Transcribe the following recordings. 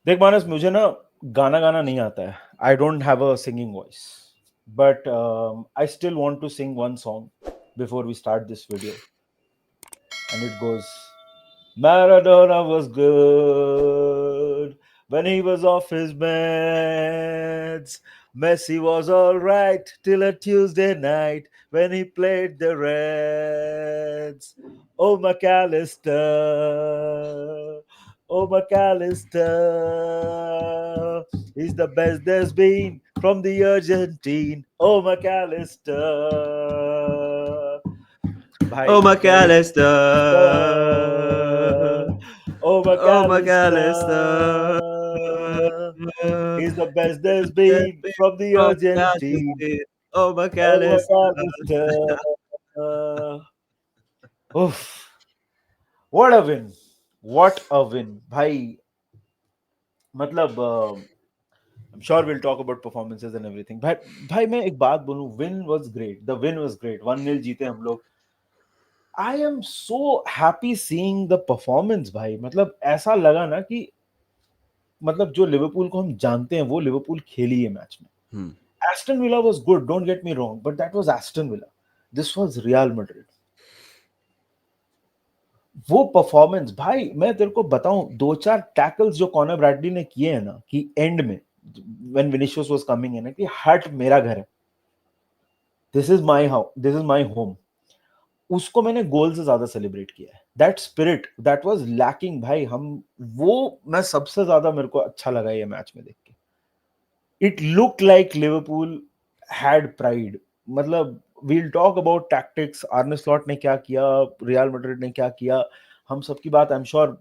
देख मानस, मुझे ना गाना गाना नहीं आता है. I don't have a singing voice, but I still want to sing one song before we start this video, and it goes, Maradona was good when he was off his meds. Messi was all right till a Tuesday night when he played the Reds. Oh, McAllister. Oh, McAllister. He's the best there's been from the Argentine. Oh, McAllister. भाई Oh very McAllister, Oh, oh McAllister. McAllister, He's the best there's been from the oh Argentine. McAllister, oh Oh, McAllister. McAllister. Oof. What a win. What a win. भाई मतलब I'm sure we'll talk about performances and everything. भाई मैं एक बात बोलूं, win was great. The win was great. 1-0 जीते हम लोग. I am so happy seeing the performance भाई. मतलब ऐसा लगा ना कि मतलब जो लिवरपूल को हम जानते हैं वो लिवरपूल खेली है मैच में. Aston villa was good, don't get me wrong, but that was Aston villa. This was real Madrid. वो परफॉर्मेंस भाई, मैं तेरे को बताऊं, दो चार टैकल्स जो कॉनर ब्रैडली ने किए हैं ना कि एंड में when Vinicius was coming in, कि हट मेरा घर है, this is my house, this is my home, उसको मैंने गोल से ज्यादा सेलिब्रेट किया है. That spirit that was lacking भाई. हम वो मैं सबसे ज्यादा मेरे को अच्छा लगा ये मैच में देख के. It look like Liverpool had pride. मतलब we'll talk about tactics, Arne Slot ने क्या किया, रियल मैड्रिड ने क्या किया, हम सबकी बात आई एम श्योर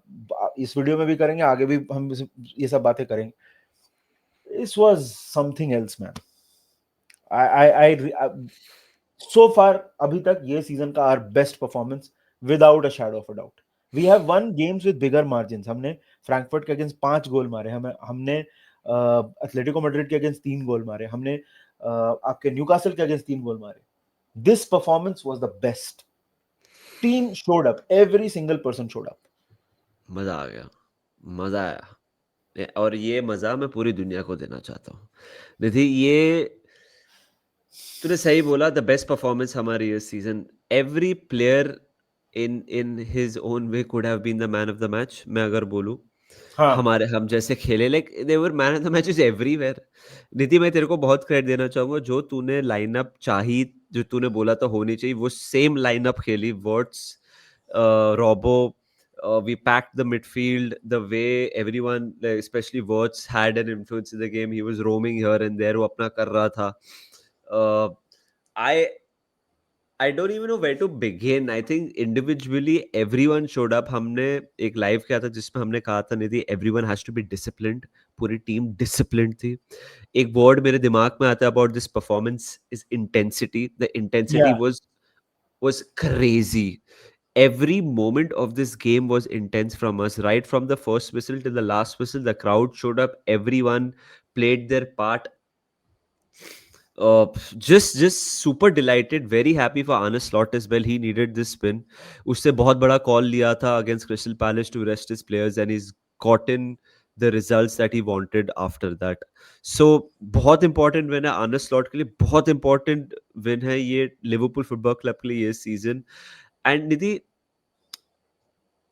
इस वीडियो में भी करेंगे, आगे भी हम ये सब बातें करेंगे. This was something else man. I so far अभी तक ये सीजन का our best performance without a shadow of a doubt. We have won games with bigger margin. हमने फ्रैंकफर्ट के अगेंस्ट 5 गोल मारे, हमने एथलेटिको मैड्रिड के अगेंस्ट 3 गोल मारे, हमने आपके न्यूकासल के अगेंस्ट 3 गोल मारे. This performance was the best. Team showed up, every single person showed up. मजा आ गया, मजा आया, और ये मजा मैं पूरी दुनिया को देना चाहता हूँ. निधि, ये तूने सही बोला, द बेस्ट परफॉर्मेंस हमारी इस season. Every player in his own way could have been the man of the match. मैं अगर बोलूं, हाँ, हमारे हम जैसे खेले, like they were man of the matches everywhere. Niti, मैं तेरे को बहुत क्रेडिट देना चाहूंगा. जो तूने लाइनअप चाही, जो तूने बोला था होनी चाहिए, वो सेम लाइनअप खेली. Wirtz, Robo, we packed the midfield the way everyone, like, especially Wirtz, had an influence in the game. He was roaming here and there, वो अपना कर रहा था. uh, I I don't even know where to begin. I think individually everyone showed up. हमने एक live किया था जिसमें हमने कहा था, निधि, everyone has to be disciplined. पूरी टीम डिसिप्लिन्ड थी. एक वर्ड मेरे दिमाग में आता है about this performance is intensity. The intensity या was crazy. Every moment of this game was intense from us, right from the first whistle till the last whistle. The crowd showed up. Everyone played their part. Just super delighted, very happy for Arne Slot as well. He needed this win. उससे बहुत बड़ा call लिया था against Crystal Palace to rest his players, and he's gotten the results that he wanted after that. So बहुत important win है Arne Slot के लिए, बहुत important win है ये Liverpool Football Club के लिए ये season. And निधि,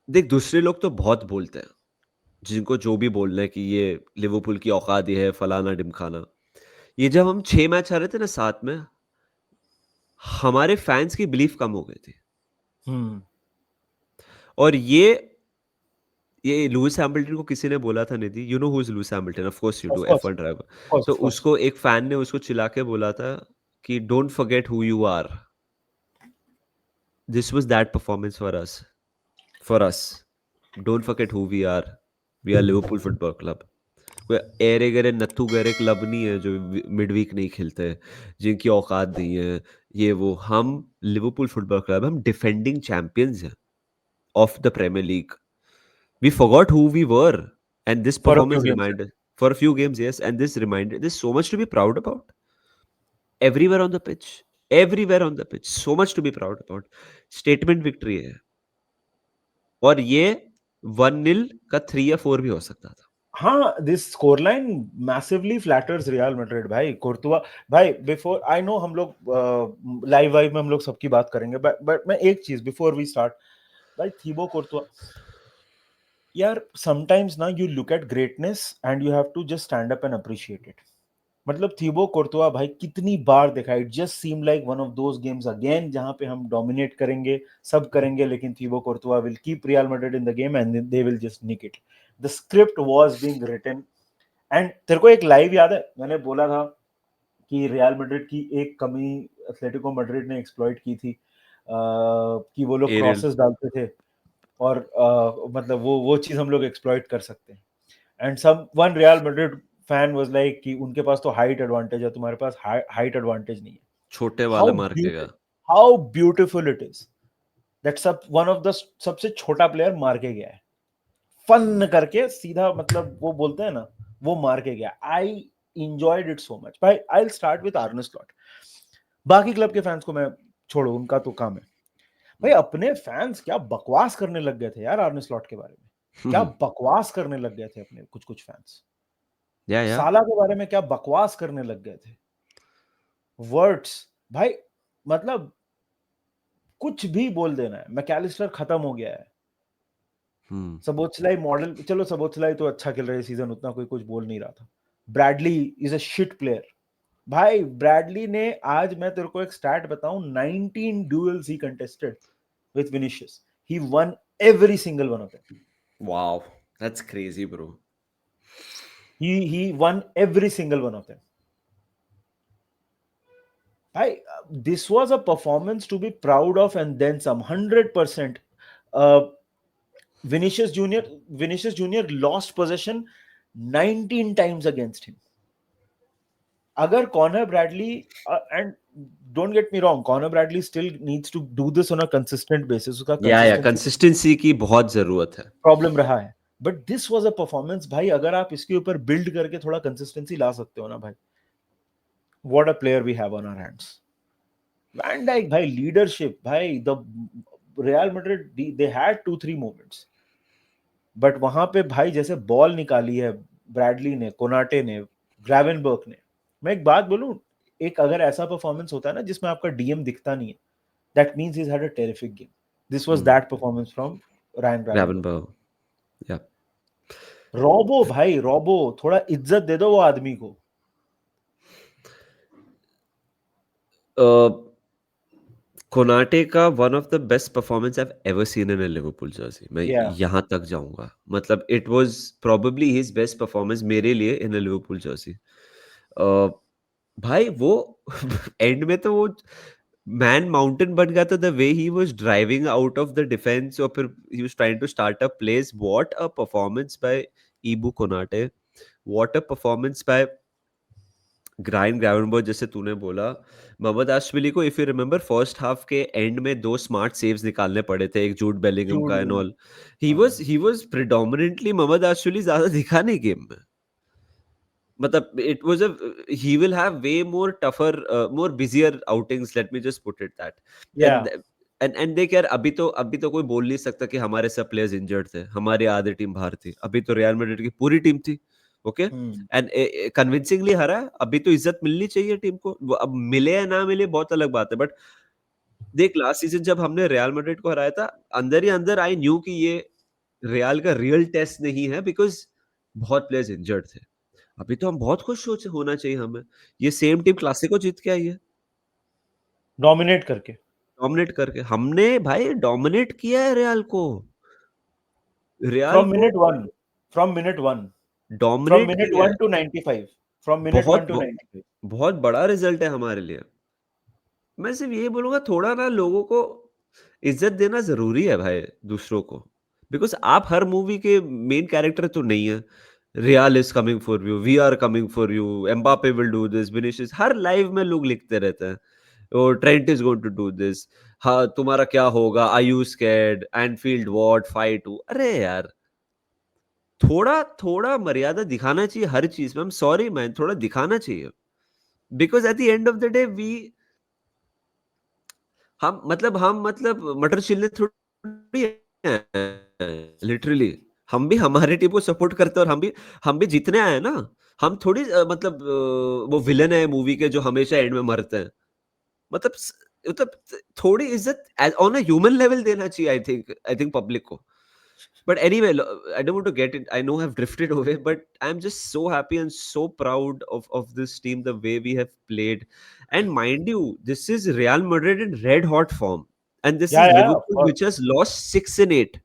देख, दूसरे लोग तो बहुत बोलते हैं, जिनको जो भी बोलना है कि ये लिवरपूल की औकात ये है, फलाना ढिमकाना. ये जब हम 6 मैच आ रहे थे ना साथ में, हमारे फैंस की बिलीफ कम हो गई थी. और ये लुइस हैमिल्टन को किसी ने बोला था, Nidhi, you know who is Lewis Hamilton, of course you of do, course, F1 driver. Of course, तो ऑफ कोर्स. उसको एक फैन ने उसको चिल्ला के बोला था कि don't forget who you are. This was that performance for us. Don't forget who we are Liverpool football club. कोई एरे गरे नत्थू गरे क्लब नहीं है जो मिड वीक नहीं खेलते हैं, जिनकी औकात नहीं है, ये वो. हम लिवरपूल फुटबॉल क्लब, हम डिफेंडिंग चैंपियंस हैं of the Premier League. We forgot who we were, and this for a few performance games. reminded for a few games, yes, and this reminded. There's so much to be proud about. Everywhere on the pitch, everywhere on the pitch, so much to be proud about. Statement victory है, और ये 1-0 का 3 या 4 भी हो सकता था. हाँ, this scoreline massively flatters Real Madrid भाई. कोर्तुआ भाई, बिफोर आई नो हम लोग लाइव वाइव में हम लोग सबकी बात करेंगे, बट मैं एक चीज बिफोर वी स्टार्ट, भाई थीबो कोर्तुआ यार, समटाइम्स ना you look at greatness and you have to just stand up and appreciate it. मतलब थीबो कोर्तुआ भाई कितनी बार देखा, it just seem like one of those games again जहां पे हम डोमिनेट करेंगे, सब करेंगे, लेकिन Thibaut Courtois will keep Real Madrid in the game and they will just nick it. The script was being written. And तेरे को एक लाइव याद है, मैंने बोला था कि रियल मैड्रिड की एक कमी एथलेटिको मैड्रिड ने एक्सप्लॉइट की थी, कि वो लोग एरियल क्रॉसेस डालते थे और मतलब वो चीज हम लोग एक्सप्लॉइट कर सकते हैं. And someone Real Madrid fan was like कि उनके पास तो हाइट एडवांटेज है, तुम्हारे पास हाइट एडवांटेज नहीं है. छोटे वाला हाउ मार केगा. Beautiful, how beautiful it is that सब वन ऑफ द सबसे छोटा प्लेयर मार के गया है, फन करके सीधा, मतलब वो बोलते हैं ना, वो मार के गया. आई enjoyed it so much. भाई I'll start with Arne Slot. बाकी क्लब के फैंस को मैं छोड़ो, उनका तो काम है. भाई अपने फैंस क्या बकवास करने लग गए थे यार आर्ने स्लॉट के बारे में. क्या बकवास करने लग गए थे अपने कुछ कुछ फैंस. या साला के बारे में क्या बकवास करने लग गए थे. वर्ड्स भाई, मतलब कुछ भी बोल देना है. मैकैलिस्टर खत्म हो गया है. सबोचलाई मॉडल, चलो सबोचलाई तो अच्छा खेल रहे हैं सीजन, उतना कोई कुछ बोल नहीं रहा था. Bradley is a shit player. भाई ब्रैडली ने, आज मैं तेरे को एक स्टैट बताऊं, 19 duels he contested with Vinicius. He one every single one of them. Wow, that's crazy, bro. He won every single one of them. This was a performance to be proud of, and then some. 100%. Vinicius Junior lost possession 19 times against him. Agar Conor Bradley, and don't get me wrong, Conor Bradley still needs to do this on a consistent basis. उसका या consistency consistency की बहुत जरूरत है. Problem रहा है. But this was a performance भाई, अगर आप इसके ऊपर बिल्ड करके थोड़ा कंसिस्टेंसी ला सकते हो ना भाई, what a player we have on our hands. Van Dijk भाई, leadership भाई, the Real Madrid, they had 2-3 moments, but वहां पे भाई जैसे बॉल निकाली है ब्रैडली ने, कोनाटे ने, ग्रावेनबर्ग ने. मैं एक बात बोलूं, एक अगर ऐसा परफॉर्मेंस होता है ना जिसमें आपका डीएम दिखता नहीं है, that means he has had a terrific game. This was that performance from Ryan Gravenberch. Gravenberch. Yeah Robo भाई, रोबो, थोड़ा इज्जत दे दो वो आदमी को. कोनाटे का one of the best performance I have ever seen in a Liverpool Jersey. मैं Yeah. यहाँ तक जाऊंगा. मतलब it was probably his best performance मेरे लिए इन अ लिवरपूल जर्सी. भाई वो एंड में तो वो मैन माउंटेन बन गया था. The way he was driving out of the defence और फिर he was trying to start up plays. What a performance by Ibou Konate. What a performance by Grime Gravenberch. जैसे तूने बोला, मोहम्मद आशविली को if you remember first half के end में 2 smart saves निकालने पड़े थे, एक जूड बेलिंगम Jude का and Bellingham. All. He was predominantly, Mamardashvili ज्यादा दिखा नहीं गेम में. मतलब it was a he will have way more tougher more busier outings, let me just put it that. Yeah. And देख यार, अभी तो कोई बोल नहीं सकता कि हमारे सब प्लेयर्स इंजर्ड थे, हमारी आधी टीम बाहर थी. अभी तो रियल मैड्रिड की पूरी टीम थी. ओके. Hmm. एंड कन्विंसिंगली हरा है. अभी तो इज्जत मिलनी चाहिए टीम को. अब मिले या ना मिले बहुत अलग बात है. बट देख, लास्ट सीजन जब हमने रियल मैड्रिड को हराया था, अंदर ही अंदर आई न्यू कि ये रियल का रियल टेस्ट नहीं है, बिकॉज बहुत प्लेयर्स इंजर्ड थे. अभी तो हम बहुत खुश होना चाहिए हमें. ये सेम टीम क्लासिको जीत के आई है, डोमिनेट करके. डोमिनेट करके. हमने भाई डोमिनेट किया है रियल को. रियल From को minute one. From minute one. From dominate minute किया है. one to 95. From minute बहुत one to 95. बहुत बड़ा रिजल्ट है हमारे लिए. मैं सिर्फ यही बोलूंगा, थोड़ा ना लोगों को इज्जत देना जरूरी है भाई, दूसरों को. बिकॉज आप हर मूवी के मेन कैरेक्टर तो नहीं है. Real is coming for you, we are coming for you, Mbappe will do this, Vinicius, हर लाइव में लोग लिखते रहते हैं, और Trent is going to do this. हाँ, तुम्हारा क्या होगा, I you scared, Anfield what 5-2. अरे यार, थोड़ा थोड़ा मर्यादा दिखाना चाहिए हर चीज में. आई एम सॉरी मैन, थोड़ा दिखाना चाहिए. Because at the end of the day हम मतलब मटर छिलने थोड़ी, लिटरली हम भी हमारे टीम को सपोर्ट करते हैं, और हम भी जीतने आए हैं ना। हम थोड़ी मतलब वो विलन है मूवी के जो हमेशा एंड में मरते हैं। मतलब मतलब थोड़ी इज्जत ऑन अ ह्यूमन लेवल देना चाहिए, आई थिंक पब्लिक को। But anyway, I don't want to get it. I know I've drifted away, but I'm just so happy and so proud of this team, the way we have played. And mind you, this is Real Madrid in red hot form. And this is या of Liverpool, course. which has lost 6 in 8.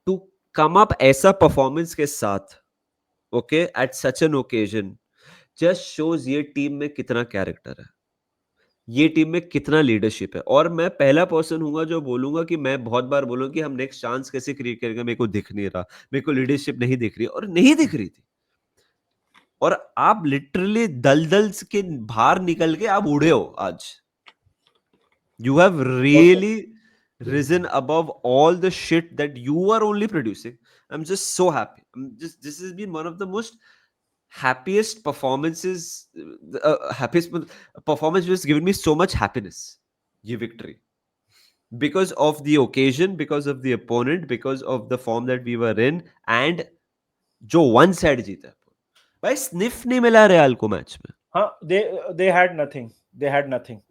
To come up ऐसा performance के साथ, okay, at such an occasion, just shows ये team में कितना character है, ये team में कितना लीडरशिप है। और मैं पहला पर्सन हूँगा जो बोलूँगा कि मैं बहुत बार बोलूँगा कि हम नेक्स्ट चांस कैसे क्रिएट करेंगे, मेरे को दिख नहीं रहा, मेरे को लीडरशिप नहीं दिख रही, और नहीं दिख रही थी। और आप लिटरली दलदल के बाहर निकल के आप उड़े हो आज। You have really risen above all the shit that you are only producing. I'm just so happy. This has been one of the most happiest performances, happiest performance, which has given me so much happiness. Ye victory. Because of the occasion, because of the opponent, because of the form that we were in, and जो one side जीता है। भाई sniff नहीं मिला real को match में। हाँ, they had nothing. They had nothing.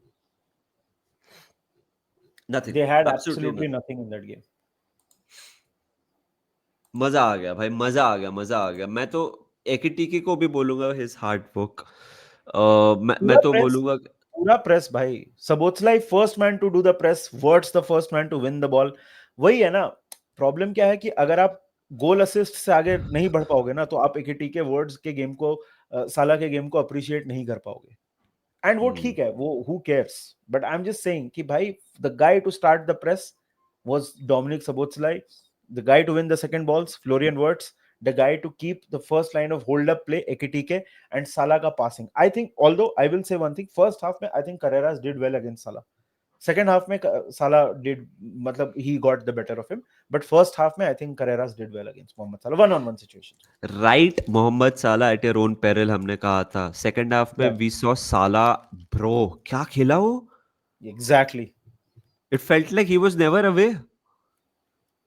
Nothing. They had Absolutely absolutely nothing. nothing in that game. मजा आ गया भाई, मजा आ गया, मजा आ गया। मैं तो एकिटिकी को भी बोलूंगा हिज हार्ड वर्क। मैं पूरा तो प्रेस, बोलूंगा पूरा प्रेस भाई. Szoboszlai first man to do the press, Wirtz the first man to win the ball. वही है ना, प्रॉब्लम क्या है कि अगर आप गोल असिस्ट से आगे नहीं बढ़ पाओगे ना, तो आप एकेटी के वर्ड्स के गेम को, साला के गेम को अप्रिशिएट नहीं कर पाओगे. एंड वो हम्म, ठीक है, वो who cares. But I am just saying कि भाई, the guy to start the press was Dominic Szoboszlai. The guy to win the second balls, Florian Wirtz. The guy to keep the first line of hold up play, Ekitike, and Salah ka passing. I think, although I will say one thing, first half mein I think Carreras did well against Salah. Second half mein Salah did, matlab he got the better of him. But first half mein I think Carreras did well against Mohamed Salah. One-on-one situation. Right Mohamed Salah at your own peril हमने कहा था। Second half में Yeah, we saw Salah, bro क्या खेला वो। exactly. It felt like he was never away,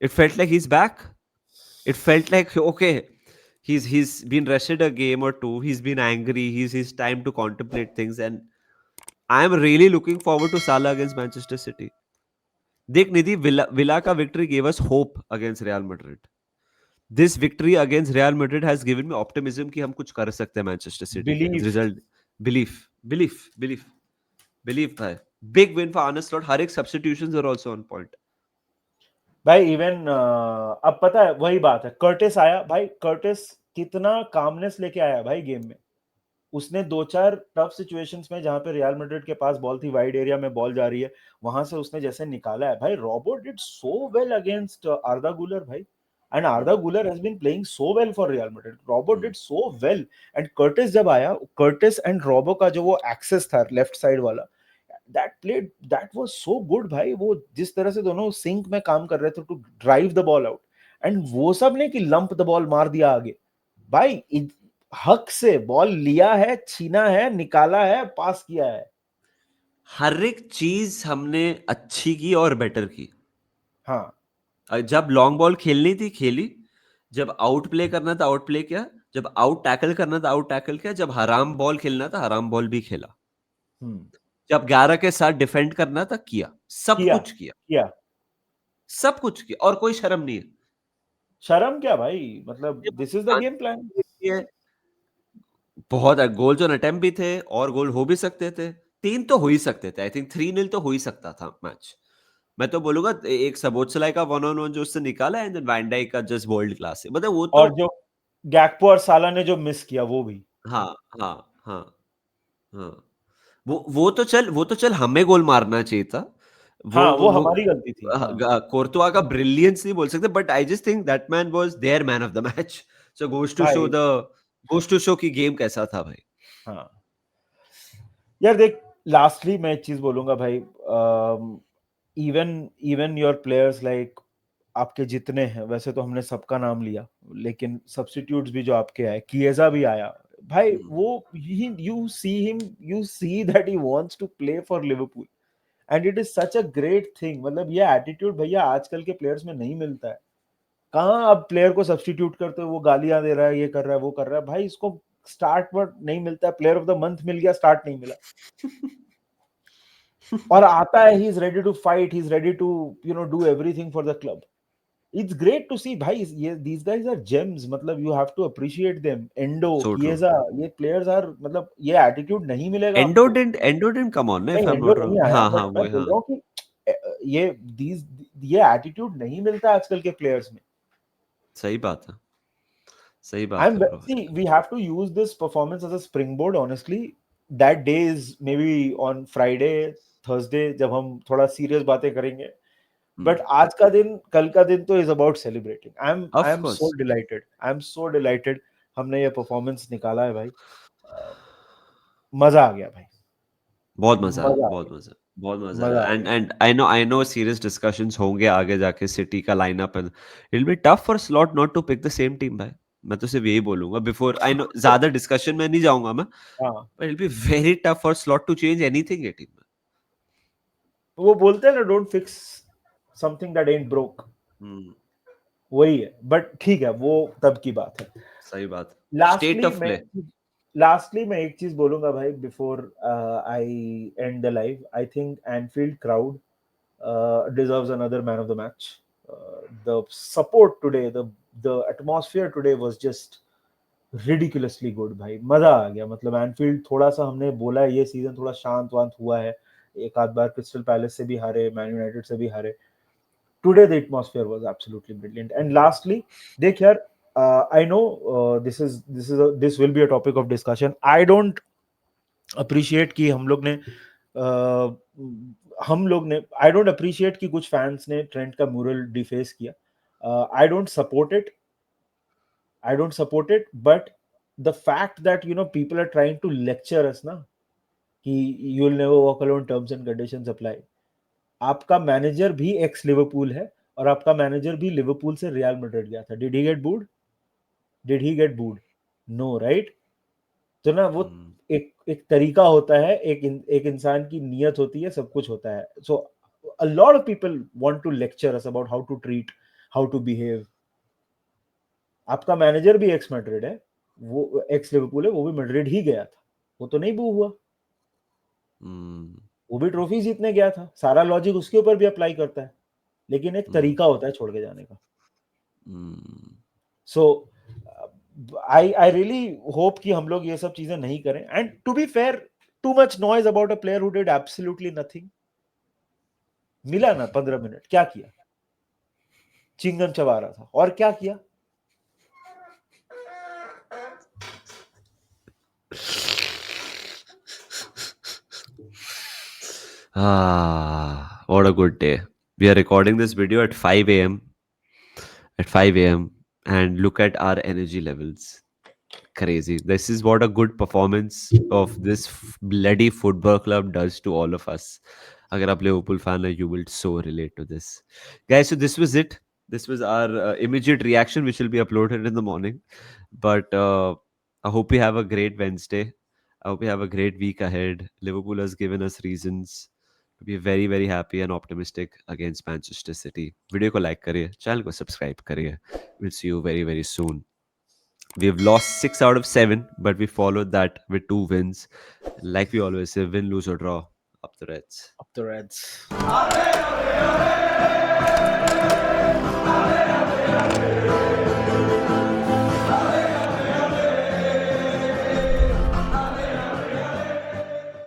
it felt like he is back, it felt like okay, he's been rested a game or two, he's been angry, he's time to contemplate things, and I am really looking forward to Salah against Manchester City. देख निधि, villa का victory gave us hope against Real Madrid. This victory against Real Madrid has given me optimism कि हम कुछ कर सकते हैं Manchester City के Belief. Result. Belief, belief, belief, belief है। Big win for Arne Slot, हर एक substitutions are also on point. भाई इवन अब पता है, वही बात है, कर्टिस आया भाई. कर्टिस कितना कामनेस लेके आया भाई गेम में. उसने दो चार टफ सिचुएशंस में जहां पे रियल मैड्रिड के पास बॉल थी, वाइड एरिया में बॉल जा रही है, वहां से उसने जैसे निकाला है भाई. Robo did so well against Arda Guler भाई. And Arda Guler has been playing so well for Real Madrid. Robo did so well. And Curtis जब आया, कर्टिस एंड रॉबो का जो वो एक्सेस था लेफ्ट साइड वाला, दैट वाज सो गुड भाई. वो जिस तरह से दोनों सिंक में काम कर रहे थे to drive the ball out. And वो सब ने कि लंप द बॉल मार दिया आगे. भाई हक से बॉल लिया है, छीना है, निकाला है, पास किया है. हर एक चीज हमने अच्छी की और बेटर की। हाँ. जब लॉन्ग बॉल खेलनी थी खेली, जब आउट प्ले करना था आउट प्ले किया, जब आउट टैकल करना था आउट टैकल किया, जब हराम बॉल खेलना था हराम बॉल भी खेला, हम्म. जब 11 के साथ डिफेंड करना था किया, सब किया कुछ किया, किया. सब कुछ किया, और कोई शर्म नहीं है। शर्म क्या भाई, मतलब ये this is the Pakistan game plan. है, बहुत गोल जो अटेम्प्ट भी थे और गोल हो भी सकते थे, 3 तो हो ही सकते थे। आई थिंक 3-0 तो हो ही सकता था मैच। मैं तो बोलूंगा एक सबोत्सलाई का वन ऑन वन जो उससे निकाला है, वैन डाइक का जस्ट वर्ल्ड क्लास है, मतलब वो तो। और जो गैक्पो और साला ने जो मिस किया वो भी. हाँ, हाँ, हाँ, हाँ। वो तो चल हमें गोल मारना चाहिए था। हाँ, वो वो हमारी गलती थी. हाँ. कोर्तुआ का ब्रिलियंस नहीं बोल सकते, but I just think that man was their man of the match. So भाई. गोस टू शो कि गेम कैसा था भाई। हाँ यार देख, लास्टली मैं एक चीज बोलूंगा भाई. Even even your players like, आपके जितने हैं, वैसे तो हमने सबका नाम लिया, लेकिन सब्स्टिट्यूट्स भी जो आपके आए, किएजा भी आया भाई. हम्म, वो you see him, you see that he wants to play for Liverpool. And it is such a great thing. मतलब ये एटीट्यूड भैया आजकल के प्लेयर्स में नहीं मिलता है. कहाँ अब प्लेयर को सब्स्टिट्यूट करते हो, वो गालियां दे रहा है, ये कर रहा है, वो कर रहा है। भाई इसको स्टार्ट वर्ड नहीं मिलता, प्लेयर ऑफ द मंथ मिल गया, स्टार्ट नहीं मिला, और आता है, he is ready to fight, he is ready to do everything for the club. It's great to see भाई, ये these guys are gems, मतलब you have to appreciate them. Endo, So true. Chiesa, ये players are, मतलब ये attitude नहीं मिलेगा Endo आपको। didn't Endo didn't come on, if नहीं, I'm एंडो not नहीं wrong. आया, हाँ बट हाँ मैं वो बोल हाँ. रहा हूँ कि ये these ये एटीट्यूड नहीं मिलता आजकल के प्लेयर्स में। सही बात है, सही बात I'm है bro. see, we have to use this performance as a springboard. Honestly, that day is maybe on Friday, Thursday, जब हम थोड़ा सीरियस बातें करेंगे। But आज का दिन, कल का दिन तो is about celebrating. I Of am so course. delighted. I am so delighted. हमने ये performance निकाला है भाई। मजा आ गया भाई, बहुत मजा है, मजा आ बहुत गया, मजा, बहुत मजा मजा आ है. गया। And I know serious discussions होंगे आगे जाके सिटी का lineup, and it will be tough for Slot not to pick the same team भाई. मैं तो सिर्फ यही बोलूंगा बिफोर, आई नो ज्यादा डिस्कशन में नहीं जाऊंगा मैं, हाँ, but it will be very tough for Slot to change anything ये टीम वो बोलते हैं ना, don't fix something that ain't broke, में. वही है। बट ठीक है, वो तब की बात है। सही बात. स्टेट लास्टली ऑफ मैं प्ले. लास्टली मैं एक चीज बोलूंगा भाई, before I and the live. I think Enfield crowd deserves another man of the match. The support today, the atmosphere today was just ridiculously good भाई, मजा आ गया। मतलब एनफील्ड, थोड़ा सा हमने बोला है ये सीजन थोड़ा शांत वांत हुआ है, एक आध बार क्रिस्टल पैलेस से भी हारे, मैन यूनाइटेड से भी हारे। Today the atmosphere was absolutely brilliant. And lastly, देख यार, I know this will be a topic of discussion. I don't appreciate कि हम लोग ने आई डोंट अप्रिशिएट कि कुछ फैंस ने ट्रेंट का म्यूरल डिफेस किया। I don't support it, but the fact that people are trying to lecture us ना, कि you will never walk alone, terms and conditions apply. आपका मैनेजर भी ex Liverpool है, और आपका मैनेजर भी लिवरपूल से रियल मैड्रिड गया था। Did he get booed? Did he get booed? No, right? तो ना वो एक एक तरीका होता है, एक इंसान की नीयत होती है, सब कुछ होता है। So a lot of people want to lecture us about how to treat, how to behave. आपका मैनेजर भी एक्स मैड्रिड है, वो एक्स लिवरपूल है, वो भी मैड्रिड ही गया था, वो तो नहीं बू हुआ, वो भी ट्रॉफी जीतने गया था। सारा लॉजिक उसके ऊपर भी अप्लाई करता है, लेकिन एक तरीका होता है छोड़ के जाने का। सो आई रियली होप कि हम लोग ये सब चीजें नहीं करें। And to be fair, too much noise about a player who did absolutely nothing. मिला ना 15 मिनट, क्या किया? चिंगम चबा रहा था, और क्या किया? What a good day. We are recording this video at 5 a.m. At 5 a.m. and look at our energy levels. Crazy. This is what a good performance of this bloody football club does to all of us. Agar aap Liverpool fan hai, you will so relate to this. Guys, so this was it. This was our immediate reaction, which will be uploaded in the morning. But I hope you have a great Wednesday. I hope you have a great week ahead. Liverpool has given us reasons to be very, very happy and optimistic against Manchester City. Video ko like kariye, channel ko subscribe kariye. We'll see you very, very soon. We've lost 6 out of 7, but we followed that with 2 wins. Like we always say, win, lose, or draw. Up the Reds. Up the Reds.